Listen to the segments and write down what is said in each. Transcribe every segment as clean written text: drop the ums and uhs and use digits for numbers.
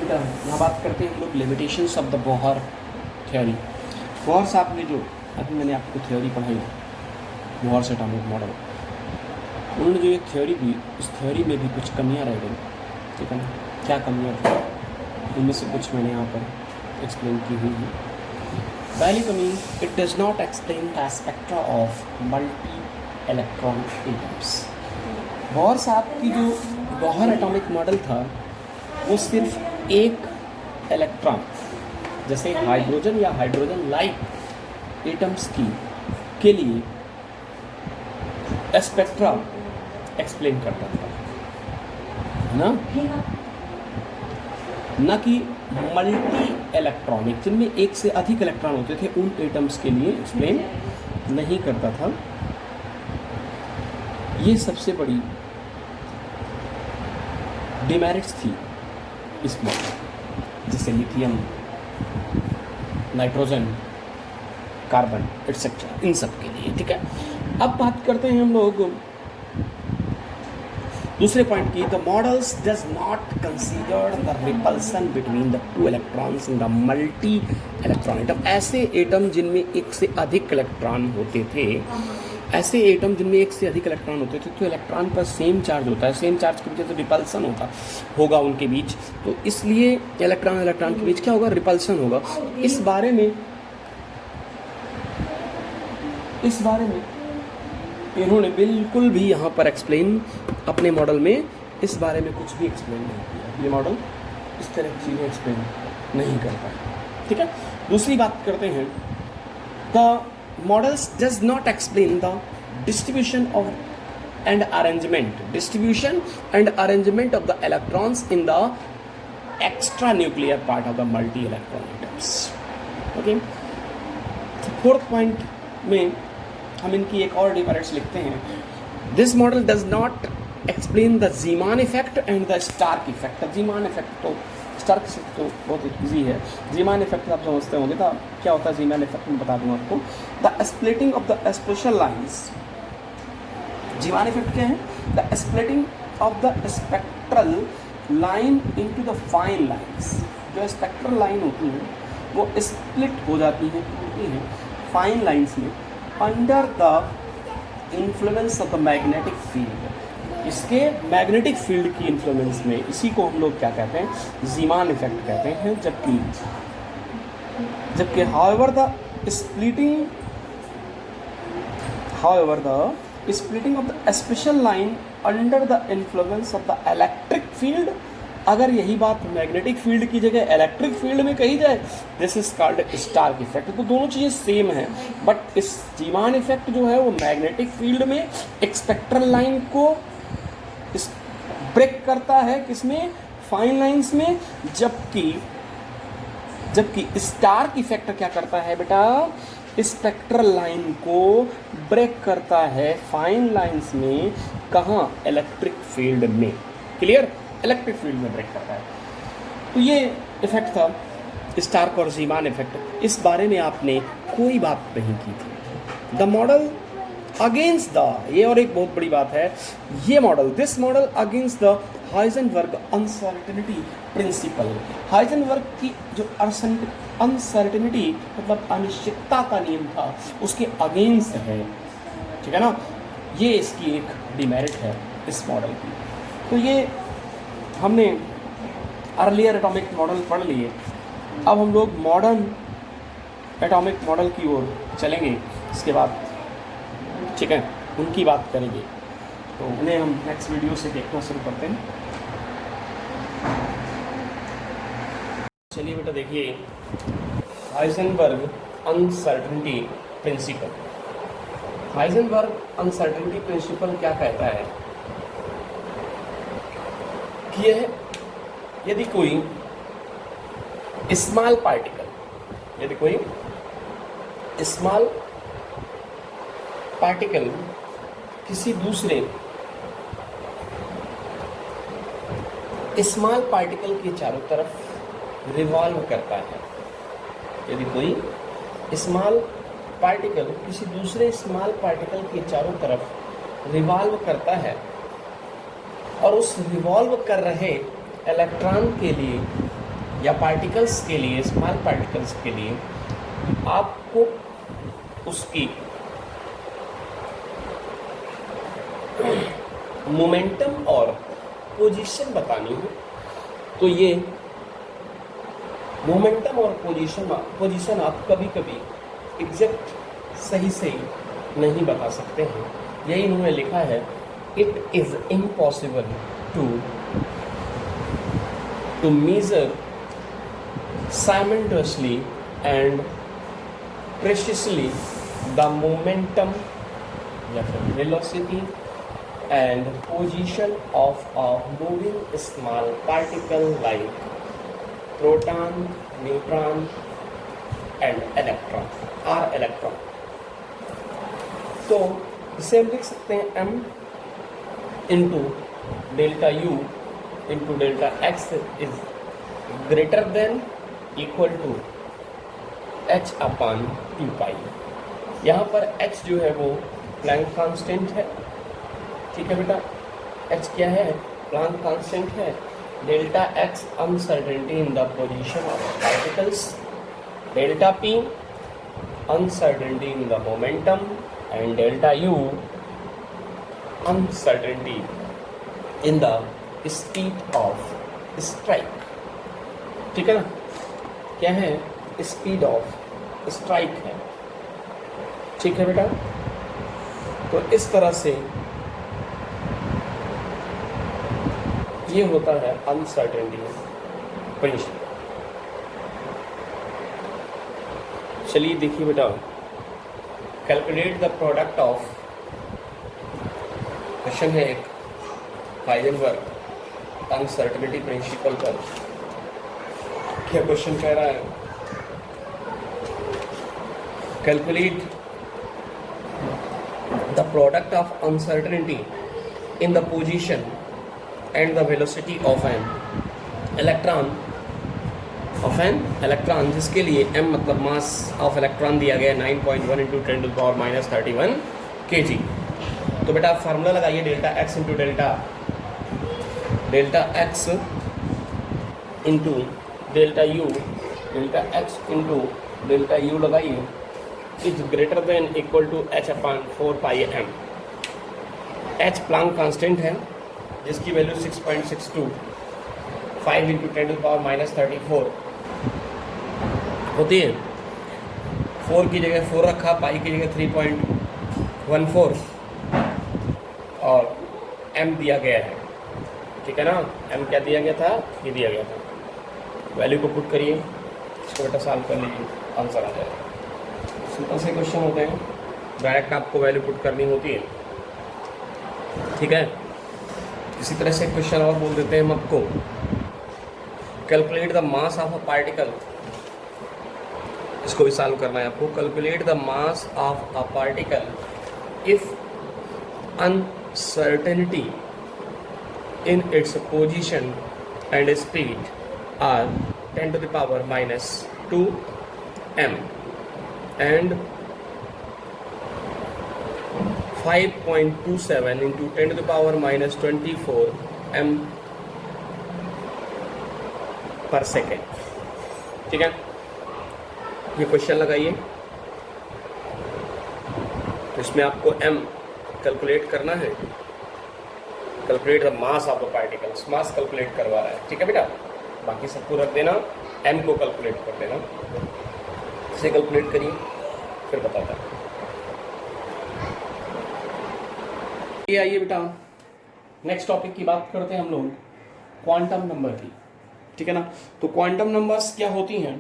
बेटा यहाँ बात करते हैं हम लोग limitations of the Bohr theory. Bohr साहब ने जो अभी मैंने आपको थ्योरी पढ़ाई, बोहर एटॉमिक मॉडल, उन्होंने जो एक थ्योरी दी, उस थ्योरी में भी कुछ कमियाँ रह गई, ठीक है ना। क्या कमियाँ थी उनमें से कुछ मैंने यहाँ पर एक्सप्लेन की हुई है। पहली कमी, it does not explain the spectra of multi electron atoms. Bohr साहब की जो बोहर एटॉमिक मॉडल था वो सिर्फ एक इलेक्ट्रॉन, जैसे हाइड्रोजन या हाइड्रोजन लाइक एटम्स के लिए स्पेक्ट्रा एक्सप्लेन करता था, है ना, न कि मल्टी इलेक्ट्रॉनिक, जिनमें एक से अधिक इलेक्ट्रॉन होते थे, उन एटम्स के लिए एक्सप्लेन नहीं करता था। ये सबसे बड़ी डिमेरिट्स थी इस मॉडल, जैसे लिथियम, नाइट्रोजन, कार्बन एटसेट्रा, इन सब के लिए, ठीक है। अब बात करते हैं हम लोग दूसरे पॉइंट की। The models does not consider the repulsion between the two electrons in the multi electron atom. ऐसे एटम जिनमें एक से अधिक इलेक्ट्रॉन होते थे, ऐसे एटम जिनमें एक से अधिक इलेक्ट्रॉन होते थे, तो इलेक्ट्रॉन पर सेम चार्ज होता है, सेम चार्ज की वजह से रिपल्सन होगा उनके बीच, तो इसलिए इलेक्ट्रॉन के बीच क्या होगा, रिपल्सन होगा। इस बारे में इन्होंने बिल्कुल भी यहाँ पर एक्सप्लेन अपने मॉडल में इस बारे में कुछ भी एक्सप्लेन नहीं किया। ये मॉडल इस तरह की चीज़ें एक्सप्लेन नहीं करता है, ठीक है। दूसरी बात करते हैं, the models does not explain the distribution and arrangement of the electrons in the extra nuclear part of the multi electron atoms. Okay, fourth point में हम इनकी एक और डिमेरिट्स लिखते हैं। This model does not explain the Zeeman effect and the Stark effect. Zeeman effect तो, Stark effect तो बहुत ईजी है। ज़ीमान इफेक्ट आप समझते होंगे, तो क्या होता है ज़ीमान इफेक्ट, मैं बता दूँ आपको। The splitting of the special lines. Zeeman effect क्या है? The splitting of the spectral line into the fine lines. जो स्पेक्ट्रल लाइन होती है वो स्प्लिट हो जाती है, टूटती है फाइन लाइन्स में, under the influence of the magnetic field. इसके मैग्नेटिक फील्ड की इन्फ्लुएंस में, इसी को हम लोग क्या कहते हैं, ज़ीमान इफेक्ट कहते हैं। जबकि however the splitting of the special line under the influence of the electric field, अगर यही बात मैग्नेटिक फील्ड की जगह इलेक्ट्रिक फील्ड में कही जाए, this is called Stark effect. तो दोनों चीज़ें सेम हैं, बट इस ज़ीमान इफेक्ट जो है वो मैग्नेटिक फील्ड में एक स्पेक्ट्रल लाइन को ब्रेक करता है, किसमें, फाइन लाइंस में, जबकि स्टार्क इफेक्ट क्या करता है बेटा, स्पेक्ट्रल लाइन को ब्रेक करता है फाइन लाइंस में, कहाँ, इलेक्ट्रिक फील्ड में। क्लियर, इलेक्ट्रिक फील्ड में ब्रेक करता है। तो ये इफेक्ट था स्टार्क और ज़ीमान इफेक्ट। इस बारे में आपने कोई बात नहीं की थी। द मॉडल अगेंस्ट द, ये और एक बहुत बड़ी बात है, ये model, this model against the Heisenberg uncertainty principle. Heisenberg की जो अनसर्टेनिटी मतलब अनिश्चितता का नियम था, उसके अगेंस्ट है, ठीक है ना। ये इसकी एक डिमेरिट है इस मॉडल की। तो ये हमने अर्लियर एटॉमिक मॉडल पढ़ लिए। अब हम लोग मॉडर्न एटॉमिक मॉडल की ओर चलेंगे, इसके बाद, ठीक है, उनकी बात करेंगे। तो उन्हें हम नेक्स्ट वीडियो से देखना शुरू करते हैं। चलिए बेटा देखिए, Heisenberg uncertainty principle. Heisenberg uncertainty principle क्या कहता है कि यदि कोई स्मॉल पार्टिकल किसी दूसरे स्मॉल पार्टिकल के चारों तरफ रिवॉल्व करता है, यदि कोई स्मॉल पार्टिकल किसी दूसरे स्मॉल पार्टिकल के चारों तरफ रिवॉल्व करता है और उस रिवॉल्व कर रहे इलेक्ट्रॉन के लिए या पार्टिकल्स के लिए, स्मॉल पार्टिकल्स के लिए आपको उसकी मोमेंटम और पोजीशन बतानी हो, तो ये मोमेंटम और पोजीशन आप कभी कभी एग्जैक्ट सही नहीं बता सकते हैं। यही इन्होंने लिखा है, it is impossible to measure simultaneously and precisely the momentum या फिर velocity and position of a moving small particle like proton, neutron and electron। तो इसे हम लिख सकते हैं m into delta u into delta x is greater than equal to h upon 2 pi. यहाँ पर h जो है वो प्लैंक कांस्टेंट है, ठीक है बेटा। h क्या है? प्लैंक कांस्टेंट है। Delta x uncertainty in the position of particles, delta p uncertainty in the momentum and delta u uncertainty in the speed of strike, ठीक है ना। क्या है? स्पीड ऑफ स्ट्राइक है, ठीक है बेटा। तो इस तरह से ये होता है अनसर्टेनिटी प्रिंसिपल। चलिए देखिए बेटा, calculate the product of, question है एक हाइजेनबर्ग अनसर्टेनिटी प्रिंसिपल पर। क्या क्वेश्चन कह रहा है? Calculate the product of uncertainty in the position and the velocity of an electron, जिसके लिए m मतलब मास ऑफ इलेक्ट्रॉन दिया गया 9.1 into 10 to power minus 31 kg। तो बेटा आप फार्मूला लगाइए, delta x into delta x into delta x into delta u लगाइए, is greater than equal to h upon 4 pi m। h Planck constant है जिसकी value 6.62, 5 into 10 to power minus 34 होती है। 4 की जगह 4 रखा, पाई की जगह 3.14 और m दिया गया है, ठीक है ना। m क्या दिया गया था? ये दिया गया था। वैल्यू को पुट करिए, इसको बेटा सॉल्व कर लीजिए, आंसर आ जाएगा। सिंपल से क्वेश्चन होते हैं, डायरेक्ट आपको वैल्यू पुट करनी होती है, ठीक है। इसी तरह से क्वेश्चन और बोल देते हैं हम आपको, calculate the mass of a particle, इसको भी सॉल्व करना है आपको। Calculate the mass of a particle if uncertainty in its position and speed are 10 to the power minus 2 m and 5.27 into 10 to the power minus 24 m per second, ठीक है। ये question लगाइए, तो इसमें आपको m कैलकुलेट करना है। Calculate the mass of the particles, mass calculate करवा रहा है, ठीक है बेटा। बाकी सबको रख देना, m को कैलकुलेट कर देना। इसे कैलकुलेट करिए, फिर बताता है। ये आइए बेटा, नेक्स्ट टॉपिक की बात करते हैं हम लोग, क्वांटम नंबर की, ठीक है ना। तो क्वांटम नंबर्स क्या होती हैं?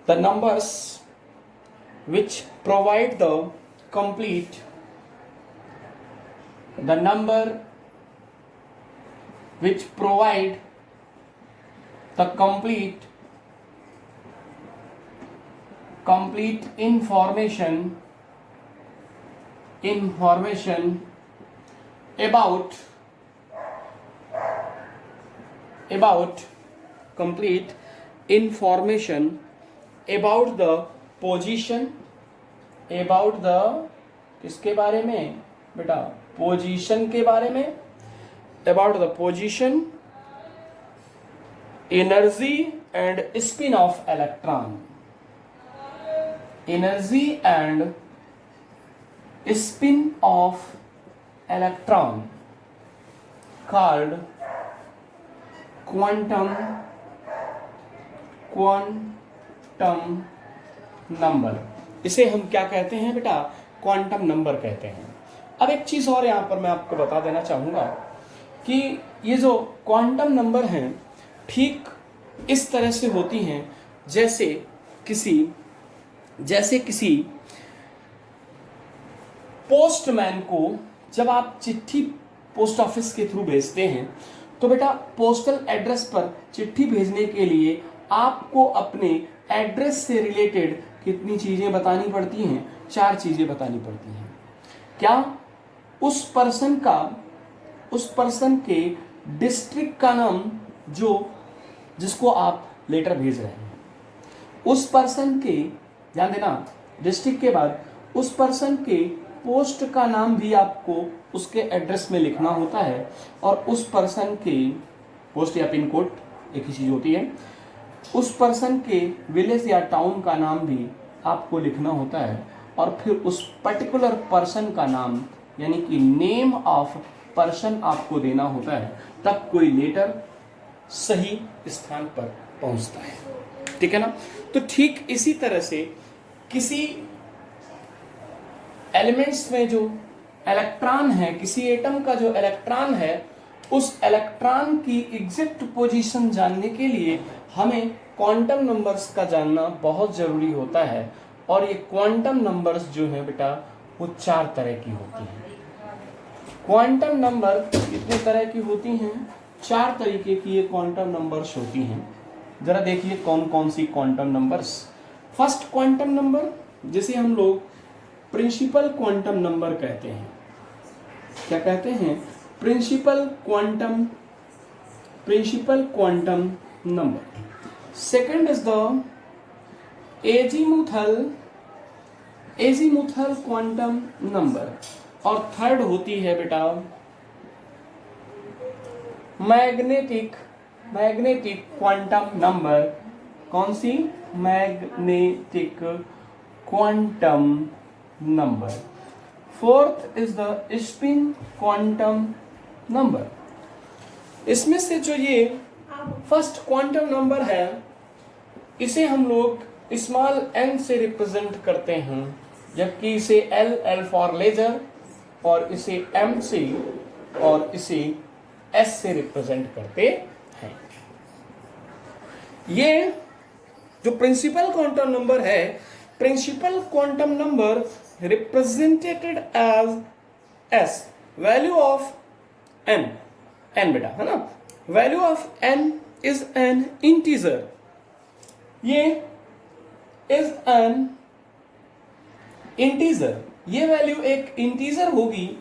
The numbers which provide the complete, the number which provide the complete information about complete information about the position, about the किसके बारे में बेटा? पोजीशन के बारे में, about the position energy and spin off electron, energy and spin off electron called quantum number. इसे हम क्या कहते हैं बेटा? क्वांटम नंबर कहते हैं। अब एक चीज और यहां पर मैं आपको बता देना चाहूंगा कि ये जो क्वांटम नंबर हैं ठीक इस तरह से होती हैं जैसे किसी पोस्टमैन को जब आप चिट्ठी पोस्ट ऑफिस के थ्रू भेजते हैं तो बेटा पोस्टल एड्रेस पर चिट्ठी भेजने के लिए आपको अपने एड्रेस से रिलेटेड कितनी चीजें बतानी पड़ती हैं? 4 चीजें बतानी पड़ती हैं। क्या? उस पर्सन के डिस्ट्रिक्ट का नाम जिसको आप लेटर भेज रहे हैं, उस पर्सन के, ध्यान देना, डिस्ट्रिक्ट के बाद उस पर्सन के पोस्ट का नाम भी आपको उसके एड्रेस में लिखना होता है, और उस पर्सन के पोस्ट या पिन कोड एक ही चीज होती है, उस पर्सन के विलेज या टाउन का नाम भी आपको लिखना होता है, और फिर उस पर्टिकुलर पर्सन का नाम यानी कि नेम ऑफ पर्सन आपको देना होता है, तब कोई लेटर सही स्थान पर पहुंचता है। ठीक है ना? तो ठीक इसी तरह से किसी एलिमेंट्स में जो इलेक्ट्रॉन है, किसी एटम का जो इलेक्ट्रॉन है, उस इलेक्ट्रॉन की एग्जैक्ट पोजीशन जानने के लिए हमें क्वांटम नंबर्स का जानना बहुत जरूरी होता है। और ये क्वांटम नंबर्स जो है बेटा वो 4 तरह की होती हैं। क्वांटम नंबर कितने तरह की होती हैं? 4 तरीके की ये क्वांटम नंबर्स होती हैं। जरा देखिए कौन कौन सी quantum numbers. First quantum number जिसे हम लोग प्रिंसिपल क्वांटम नंबर कहते हैं। क्या कहते हैं? Principal quantum number. Second is the azimuthal quantum number, और थर्ड होती है बेटा मैग्नेटिक क्वांटम नंबर। कौन सी? Magnetic quantum number. Fourth is the spin quantum number. इसमें से जो ये फर्स्ट क्वांटम नंबर है इसे हम लोग स्मॉल n से रिप्रेजेंट करते हैं, जबकि इसे L फॉर लेजर, और इसे M से और इसे S से रिप्रेजेंट करते हैं। ये जो प्रिंसिपल क्वांटम नंबर है, principal quantum number represented as S, value of n बेटा, है ना? Value of n is an integer. ये इज एन इंटीजर, ये वैल्यू एक इंटीजर होगी,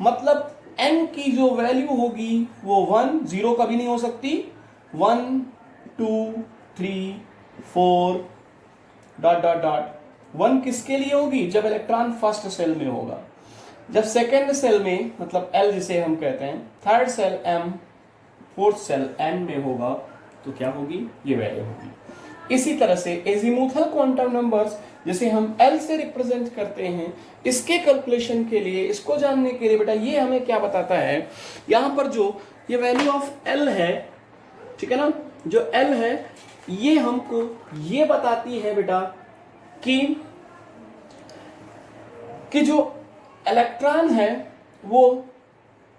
मतलब n की जो वैल्यू होगी वो 1, 0 कभी नहीं हो सकती। 1 2 3 4 ... 1 किसके लिए होगी? जब इलेक्ट्रॉन फर्स्ट सेल में होगा। जब सेकेंड सेल में, मतलब L जिसे हम कहते हैं, third shell M, fourth shell N में होगा, तो क्या होगी? ये वैल्यू होगी। इसी तरह से एजीमुथल क्वांटम नंबर्स जिसे हम L से रिप्रेजेंट करते हैं, इसके कैलकुलेशन के लिए, इसको जानने के लिए बेटा ये हमें क्या बताता है? यहां पर जो ये वैल्यू ऑफ L है, ठीक है ना, जो L है ये हमको ये बताती है बेटा कि जो इलेक्ट्रॉन है वो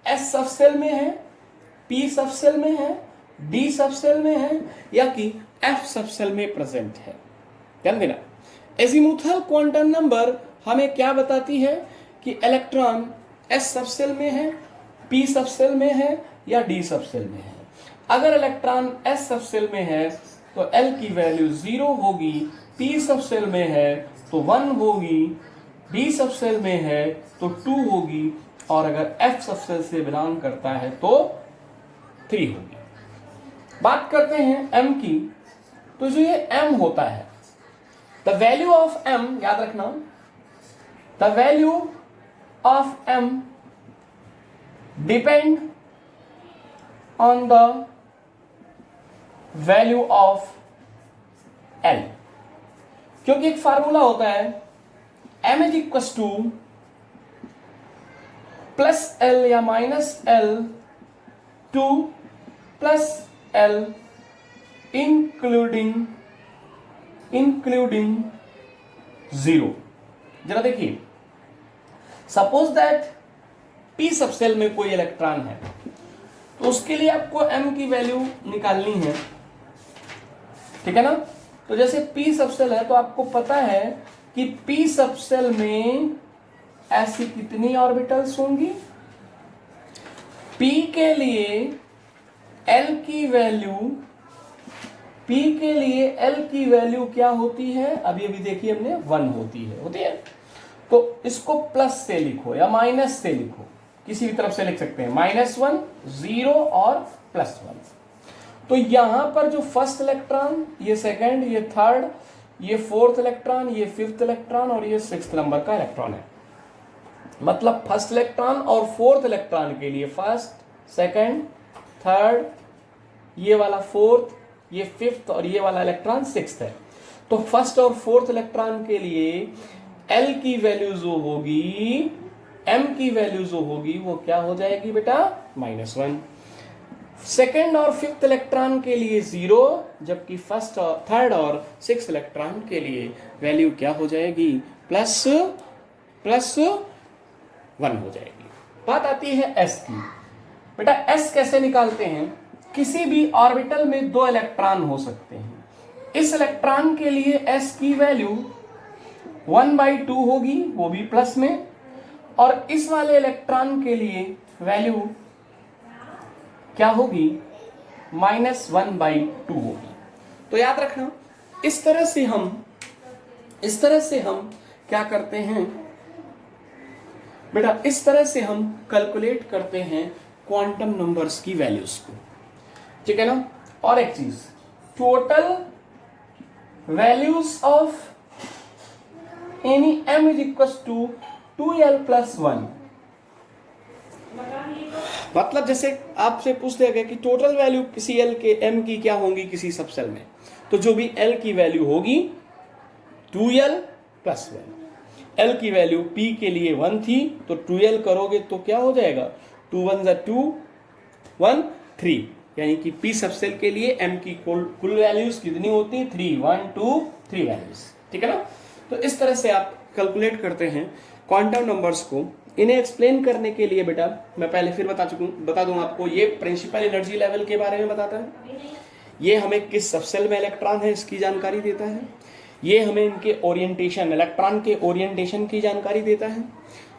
S सब सेल में है, P सब सेल में है, D सब सेल में है, या कि F सब सेल में प्रेजेंट है। ध्यान देना, एजीमुथल क्वांटम नंबर हमें क्या बताती है कि इलेक्ट्रॉन S सब सेल में है, P सब सेल में है, या D सब सेल में है। अगर इलेक्ट्रॉन S सब सेल में है तो L की वैल्यू 0 होगी, P सब सेल में है तो 1 होगी, D सब सेल में है तो 2 होगी, और अगर F सब सेल से बिलोंग करता है तो 3 होगी। बात करते हैं M की, तो जो ये M होता है, द वैल्यू ऑफ M, याद रखना, the value of M depend on the value of L, क्योंकि एक फार्मूला होता है m is equal two plus L या minus L two plus L including zero. जरा देखिए, सपोज दैट p सब सेल में कोई इलेक्ट्रॉन है, तो उसके लिए आपको m की वैल्यू निकालनी है, ठीक है ना। तो जैसे p सब सेल है तो आपको पता है कि p सब सेल में ऐसी कितनी ऑर्बिटल्स होंगी। p के लिए L की वैल्यू क्या होती है, अभी अभी देखिए हमने 1 होती है। तो इसको प्लस से लिखो या माइनस से लिखो, किसी भी तरफ से लिख सकते हैं, -1, 0 और +1। तो यहां पर जो फर्स्ट इलेक्ट्रॉन, ये सेकंड, ये थर्ड, ये फोर्थ इलेक्ट्रॉन, ये फिफ्थ इलेक्ट्रॉन और ये 6th नंबर का इलेक्ट्रॉन है। मतलब फर्स्ट इलेक्ट्रॉन और फोर्थ इलेक्ट्रॉन के लिए फर्स्ट, सेकंड, थर्ड, ये वाला फोर्थ, ये फिफ्थ और ये वाला इलेक्ट्रॉन 6th है। तो फर्स्ट और फोर्थ इलेक्ट्रॉन के लिए L की वैल्यू जो होगी, M की वैल्यू जो होगी वो क्या हो जाएगी बेटा, -1। सेकेंड और फिफ्थ इलेक्ट्रॉन के लिए 0, जबकि फर्स्ट और थर्ड और 6th इलेक्ट्रॉन के लिए वैल्यू क्या हो जाएगी, +1 हो जाएगी। बात आती है S की। बेटा S कैसे निकालते हैं, किसी भी ऑर्बिटल में 2 इलेक्ट्रॉन हो सकते हैं। इस इलेक्ट्रॉन के लिए S की वैल्यू 1/2 होगी, वो भी प्लस में, और इस वाले इलेक्ट्रॉन के लिए वैल्यू क्या होगी, -1/2 होगी। तो याद रखना, इस तरह से हम क्या करते हैं बेटा, इस तरह से हम कैलकुलेट करते हैं क्वांटम नंबर्स की वैल्यूज को, ठीक है ना। और एक चीज, total values of any m is equal to 2L + 1। मतलब जैसे आपसे पूछ दिया गया कि टोटल वैल्यू किसी L के m की क्या होंगी किसी सबसेल में, तो जो भी L की वैल्यू होगी 2L + 1। L की वैल्यू P के लिए 1 थी, तो 2L करोगे तो क्या हो जाएगा, 2 1 = 2, 1 3, यानी कि P सबसेल के लिए M की कुल वैल्यूज कितनी होती है, 3 1 2 3 वैल्यूज, ठीक है ना। तो इस तरह से आप कैलकुलेट करते हैं क्वांटम नंबर्स को। इन्हें एक्सप्लेन करने के लिए बेटा मैं पहले फिर बता दूं आपको, ये प्रिंसिपल एनर्जी लेवल के बारे में बताता है, ये हमें किस सबसेल में इलेक्ट्रॉन है इसकी जानकारी देता है, ये हमें इनके ओरिएंटेशन, इलेक्ट्रॉन के ओरिएंटेशन की जानकारी देता है,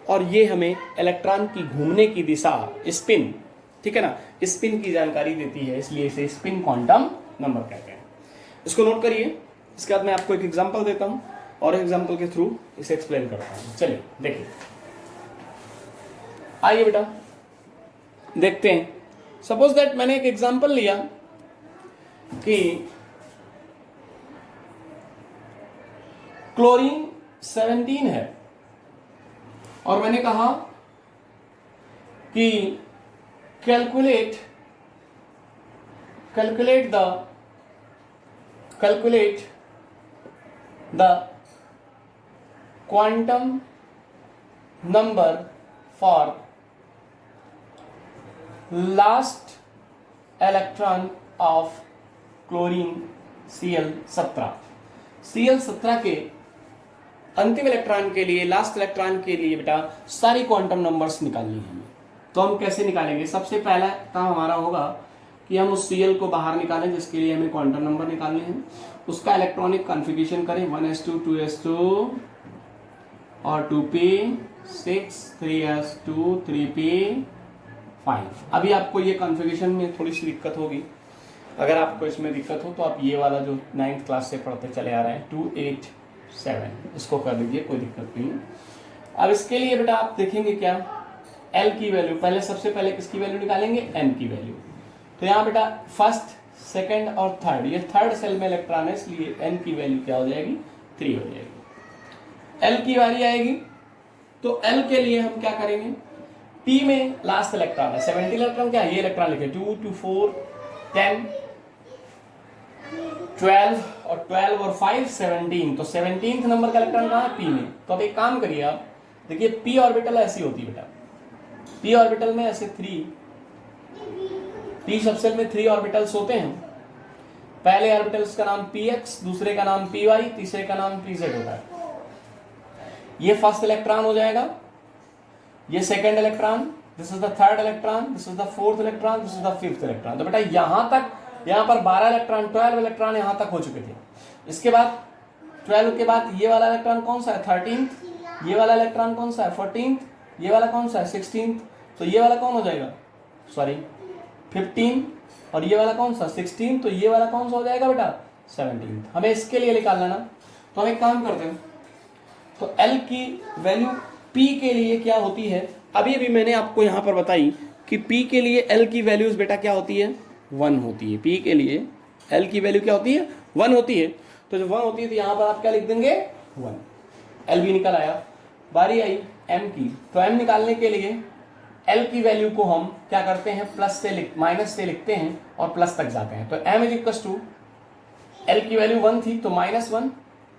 और ये हमें इलेक्ट्रॉन की घूमने की दिशा, स्पिन, ठीक है ना, स्पिन की जानकारी देती है, इसलिए इसे स्पिन क्वांटम नंबर कहते हैं। इसको नोट करिए। इसके बाद मैं आपको एक एग्जांपल देता हूं और एग्जांपल के थ्रू इसे एक्सप्लेन करता हूं। चलिए देखिए, आइए बेटा देखते हैं। सपोज दैट मैंने एक एग्जांपल लिया कि क्लोरीन 17 है, और मैंने कहा कि calculate the quantum number for last electron of chlorine Cl17। Cl17 के अंतिम इलेक्ट्रॉन के लिए, लास्ट इलेक्ट्रॉन के लिए बेटा सारी क्वांटम नंबर्स निकालनी है। तो हम कैसे निकालेंगे, सबसे पहला काम हमारा होगा कि हम उस Cl को बाहर निकालें, जिसके लिए हमें क्वांटम नंबर निकालने हैं। उसका इलेक्ट्रॉनिक कॉन्फ़िगरेशन करें, 1s2 2s2 और 2p 6 3s2 3p 5। अभी आपको ये कॉन्फ़िगरेशन में थोड़ी सी दिक्कत होगी, अगर आपको इसमें दिक्कत हो तो आप ये वाला जो 9th क्लास से पढ़ते चले आ रहे हैं 2 8 7 इसको कर दीजिए, कोई दिक्कत नहीं। अब इसके लिए बेटा आप देखेंगे क्या, L की वैल्यू पहले, सबसे पहले किसकी वैल्यू निकालेंगे, M की वैल्यू। तो यहाँ बेटा फर्स्ट, सेकंड और थर्ड, ये थर्ड सेल में इलेक्ट्रॉन है, इसलिए N की वैल्यू क्या हो जाएगी, 3 हो जाएगी। L की बारी आएगी, तो L के लिए हम क्या करेंगे, P में लास्ट इलेक्ट्रॉन है, 17 इलेक्ट्रॉन क्या है, ये इलेक्ट्रॉन लिखे 2 2 4 10, 12 और 5 17, तो 17th नंबर का इलेक्ट्रॉन कहाँ है? पी में। तो अब एक काम करिए आप, देखिए पी ऑर्बिटल ऐसी होती है बेटा, पी ऑर्बिटल में ऐसे 3 पी सबसेल में 3 ऑर्बिटल्स होते हैं। पहले ऑर्बिटल्स का नाम px, दूसरे का नाम py, तीसरे का नाम pz होता है। ये फर्स्ट इलेक्ट्रॉन हो जाएगा, ये second electron, this is the third electron, this is the fourth electron, this is the fifth electron. तो बेटा यहां तक, यहां पर 12 इलेक्ट्रॉन, 12 इलेक्ट्रॉन यहां तक हो चुके थे। इसके बाद 12 के बाद ये वाला इलेक्ट्रॉन कौन सा है? 13th। ये वाला इलेक्ट्रॉन कौन सा है? 14th। ये वाला कौन सा है? 16th। तो ये वाला कौन हो जाएगा? सॉरी 15। और ये वाला कौन सा? 16। तो ये वाला कौन सा हो जाएगा बेटा? 17। हमें इसके लिए निकालना ना, तो हम एक काम करते हैं, तो L की वैल्यू P के लिए क्या होती है? अभी अभी मैंने आपको यहां पर बताई कि P के लिए L की वैल्यूज बेटा क्या होती है? 1 होती है। P के लिए L की वैल्यू क्या होती है? 1 होती है। तो जब 1 होती है तो यहां पर आप क्या लिख देंगे? 1। L भी निकल आया। बारी आई M की, तो M निकालने के लिए L की वैल्यू को हम क्या करते हैं? माइनस से लिखते हैं और प्लस तक जाते हैं। तो M is equal to, L की वैल्यू 1 थी तो -1,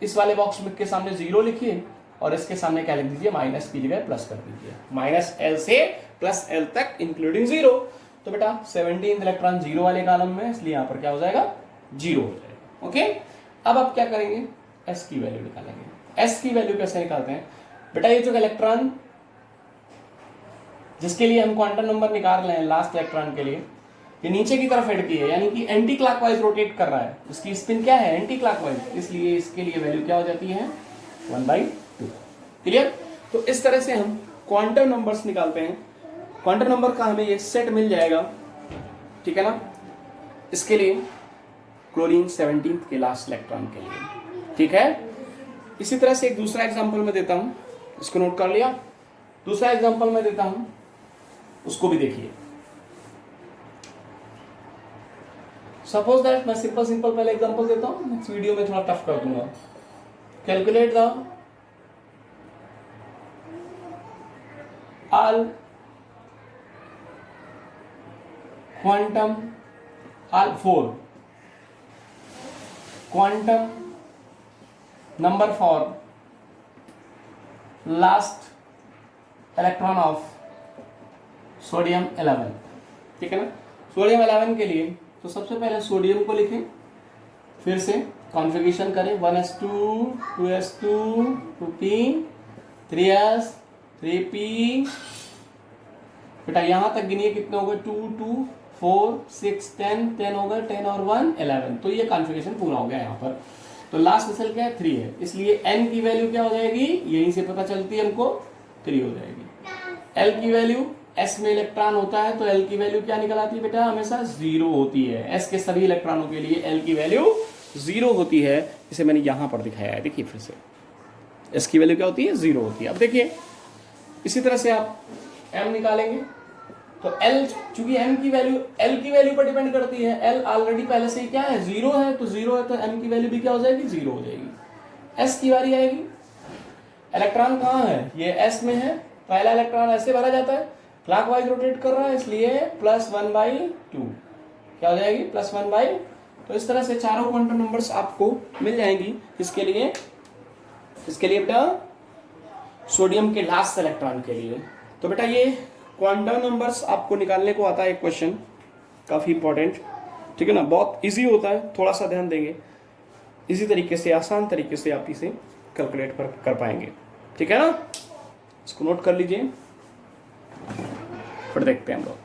इस वाले बॉक्स में के सामने 0 लिखिए और इसके सामने क्या लिख दीजिए? माइनस की जगह प्लस कर दीजिए, -L से +L तक इंक्लूडिंग 0। तो बेटा 17 इलेक्ट्रॉन 0 वाले कॉलम में, इसलिए यहां पर क्या हो जाएगा? 0 हो जाएगा। ओके, अब आप क्या करेंगे? S की वैल्यू निकालेंगे। S की वैल्यू कैसे निकालते हैं बेटा? ये जो इलेक्ट्रॉन जिसके लिए हम क्वांटम नंबर निकाल रहे हैं लास्ट इलेक्ट्रॉन के लिए, ये नीचे की तरफ हेड की है, यानी कि एंटी क्लॉकवाइज रोटेट कर रहा है। इसकी स्पिन क्या है? एंटी क्लॉकवाइज, इसलिए इसके लिए वैल्यू क्या हो जाती है? 1/2। क्लियर? तो इस तरह से हम क्वांटम नंबर्स निकालते हैं। क्वांटम नंबर का हमें ये सेट मिल जाएगा, ठीक है ना? इसके लिए क्लोरीन 17 के लास्ट इलेक्ट्रॉन के लिए, ठीक है? इसी तरह से एक दूसरा एग्जांपल मैं देता हूं, इसको नोट कर लिया? दूसरा एग्जांपल मैं देता हूं, उसको भी देखिए। सपोज दैट, मैं सिंपल पहले एग्जांपल देता हूं, नेक्स्ट वीडियो में थोड़ा टफ कर दूंगा। Calculate the all quantum, all 4 quantum number for last electron of sodium 11, ठीक है ना? सोडियम 11 के लिए तो सबसे पहले सोडियम को लिखें, फिर से कॉन्फ़िगरेशन करें, 1s2 2s2 2p 3s 3p। बेटा यहां तक गिनिए कितने हो गए? 2 2 4 6 10 10 हो गए, 10 और 1 11। तो ये कॉन्फ़िगरेशन पूरा हो गया यहाँ पर। तो लास्ट रिजल्ट क्या है? 3 है, इसलिए n की वैल्यू क्या हो जाएगी? यहीं से पता चलती है हमको, 3 हो जाएगी। l की वैल्यू, s में इलेक्ट्रॉन होता है तो l की वैल्यू क्या निकल आती है बेटा? हमेशा 0 होती है। s के सभी इलेक्ट्रॉनों के लिए l की वैल्यू 0 होती है। इसे मैंने यहां पर दिखाया है, देखिए फिर से, s की वैल्यू क्या होती है? 0 होती है। अब देखिए इसी तरह से आप m निकालेंगे, तो L, चूंकि m की वैल्यू L की वैल्यू पर डिपेंड करती है, L ऑलरेडी पहले से ही क्या है? 0 है, तो 0 है तो m की वैल्यू भी क्या हो जाएगी? 0 हो जाएगी। s की बारी आएगी, इलेक्ट्रॉन कहाँ है? ये s में है, पहला इलेक्ट्रॉन ऐसे भरा जाता है, क्लॉकवाइज रोटेट कर रहा है, इसलिए +1/2 क्या हो जाएगी? +1/2। तो इस तरह से चारों क्वांटम नंबर्स आपको मिल जाएंगी। इसके लिए बेटा सोडियम के लास्ट इलेक्ट्रॉन के लिए। तो बेटा ये क्वांटम नंबर्स आपको निकालने को आता है एक क्वेश्चन, काफ़ी इंपॉर्टेंट, ठीक है ना? बहुत इजी होता है, थोड़ा सा ध्यान देंगे, इसी तरीके से, आसान तरीके से आप इसे कैलकुलेट कर पाएंगे, ठीक है ना? इसको नोट कर लीजिए, फिर देखते हैं हम लोग।